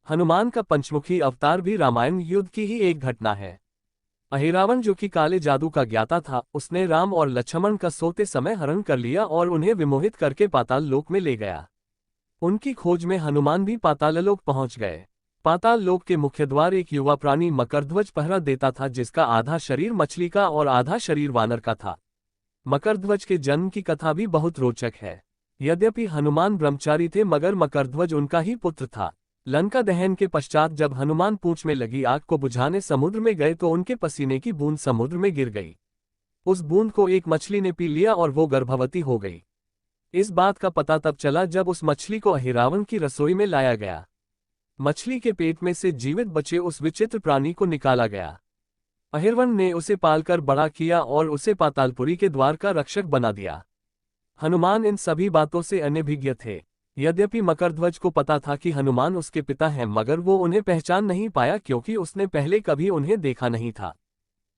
हनुमान का पंचमुखी अवतार भी रामायण युद्ध की ही एक घटना है। अहिरावण जो कि काले जादू का ज्ञाता था, उसने राम और लक्ष्मण का सोते समय हरण कर लिया और उन्हें विमोहित करके पाताल लोक में ले गया। उनकी खोज में हनुमान भी पाताल लोक पहुंच गए। पाताल लोक के मुख्य द्वार एक युवा प्राणी मकरध्वज पहरा देता था, जिसका आधा शरीर मछली का और आधा शरीर वानर का था। मकरध्वज के जन्म की कथा भी बहुत रोचक है। यद्यपि हनुमान ब्रह्मचारी थे, मगर मकरध्वज उनका ही पुत्र था। लंका दहन के पश्चात जब हनुमान पूंछ में लगी आग को बुझाने समुद्र में गए तो उनके पसीने की बूंद समुद्र में गिर गई। उस बूंद को एक मछली ने पी लिया और वो गर्भवती हो गई। इस बात का पता तब चला जब उस मछली को अहिरावण की रसोई में लाया गया। मछली के पेट में से जीवित बचे उस विचित्र प्राणी को निकाला गया। अहिरवन ने उसे पालकर बड़ा किया और उसे पातालपुरी के द्वार का रक्षक बना दिया। हनुमान इन सभी बातों से अनभिज्ञ थे। यद्यपि मकरध्वज को पता था कि हनुमान उसके पिता हैं, मगर वो उन्हें पहचान नहीं पाया क्योंकि उसने पहले कभी उन्हें देखा नहीं था।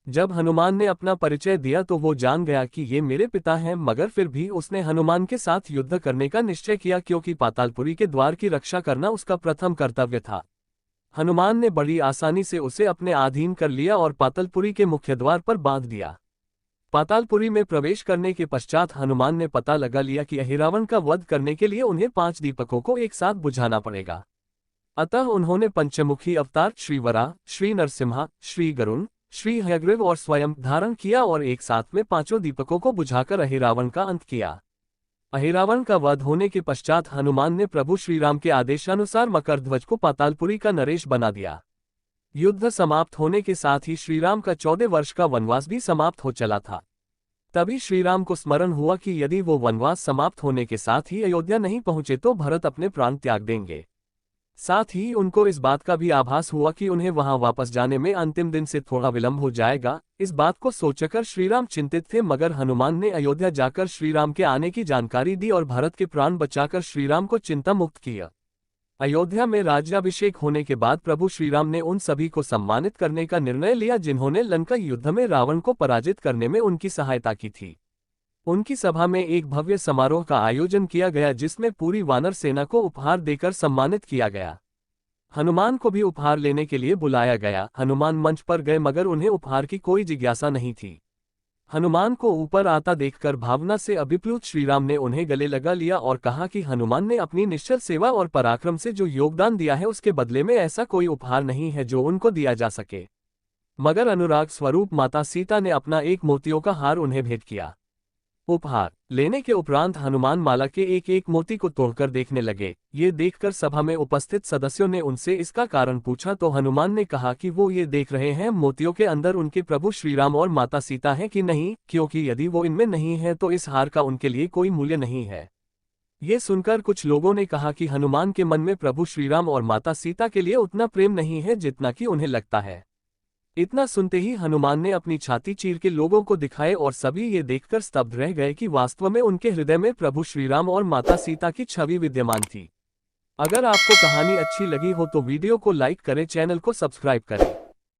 जब हनुमान ने अपना परिचय दिया तो वो जान गया कि ये मेरे पिता हैं, मगर फिर भी उसने हनुमान के साथ युद्ध करने का निश्चय किया क्योंकि पातालपुरी के द्वार की रक्षा करना उसका प्रथम कर्तव्य था। हनुमान ने बड़ी आसानी से उसे अपने अधीन कर लिया और पातालपुरी के मुख्य द्वार पर बांध दिया। पातालपुरी में प्रवेश करने के पश्चात हनुमान ने पता लगा लिया कि अहिरावण का वध करने के लिए उन्हें 5 दीपकों को एक साथ बुझाना पड़ेगा। अतः उन्होंने पंचमुखी अवतार श्री वराह, श्री नरसिम्हा, श्री गरुण, श्री हयग्रीव और स्वयं धारण किया और एक साथ में 5 दीपकों को बुझाकर अहिरावण का अंत किया। अहिरावण का वध होने के पश्चात हनुमान ने प्रभु श्रीराम के आदेशानुसार मकरध्वज को पातालपुरी का नरेश बना दिया। युद्ध समाप्त होने के साथ ही श्रीराम का 14 वर्ष का वनवास भी समाप्त हो चला था। तभी श्रीराम को स्मरण हुआ कि यदि वो वनवास समाप्त होने के साथ ही अयोध्या नहीं पहुंचे तो भरत अपने प्राण त्याग देंगे। साथ ही उनको इस बात का भी आभास हुआ कि उन्हें वहां वापस जाने में अंतिम दिन से थोड़ा विलंब हो जाएगा। इस बात को सोचकर श्रीराम चिंतित थे, मगर हनुमान ने अयोध्या जाकर श्रीराम के आने की जानकारी दी और भरत के प्राण बचाकर श्रीराम को चिंता मुक्त किया। अयोध्या में राज्याभिषेक होने के बाद प्रभु श्रीराम ने उन सभी को सम्मानित करने का निर्णय लिया जिन्होंने लंका युद्ध में रावण को पराजित करने में उनकी सहायता की थी। उनकी सभा में एक भव्य समारोह का आयोजन किया गया जिसमें पूरी वानर सेना को उपहार देकर सम्मानित किया गया। हनुमान को भी उपहार लेने के लिए बुलाया गया। हनुमान मंच पर गए मगर उन्हें उपहार की कोई जिज्ञासा नहीं थी। हनुमान को ऊपर आता देखकर भावना से अभिप्लुत श्रीराम ने उन्हें गले लगा लिया और कहा कि हनुमान ने अपनी निश्चल सेवा और पराक्रम से जो योगदान दिया है उसके बदले में ऐसा कोई उपहार नहीं है जो उनको दिया जा सके। मगर अनुराग स्वरूप माता सीता ने अपना एक मोतियों का हार उन्हें भेंट किया। उपहार लेने के उपरांत हनुमान माला के एक एक मोती को तोड़कर देखने लगे। ये देखकर सभा में उपस्थित सदस्यों ने उनसे इसका कारण पूछा तो हनुमान ने कहा कि वो ये देख रहे हैं मोतियों के अंदर उनके प्रभु श्रीराम और माता सीता हैं कि नहीं, क्योंकि यदि वो इनमें नहीं है तो इस हार का उनके लिए कोई मूल्य नहीं है। ये सुनकर कुछ लोगों ने कहा कि हनुमान के मन में प्रभु श्रीराम और माता सीता के लिए उतना प्रेम नहीं है जितना कि उन्हें लगता है। इतना सुनते ही हनुमान ने अपनी छाती चीर के लोगों को दिखाए और सभी ये देखकर स्तब्ध रह गए कि वास्तव में उनके हृदय में प्रभु श्रीराम और माता सीता की छवि विद्यमान थी। अगर आपको कहानी अच्छी लगी हो तो वीडियो को लाइक करें, चैनल को सब्सक्राइब करें।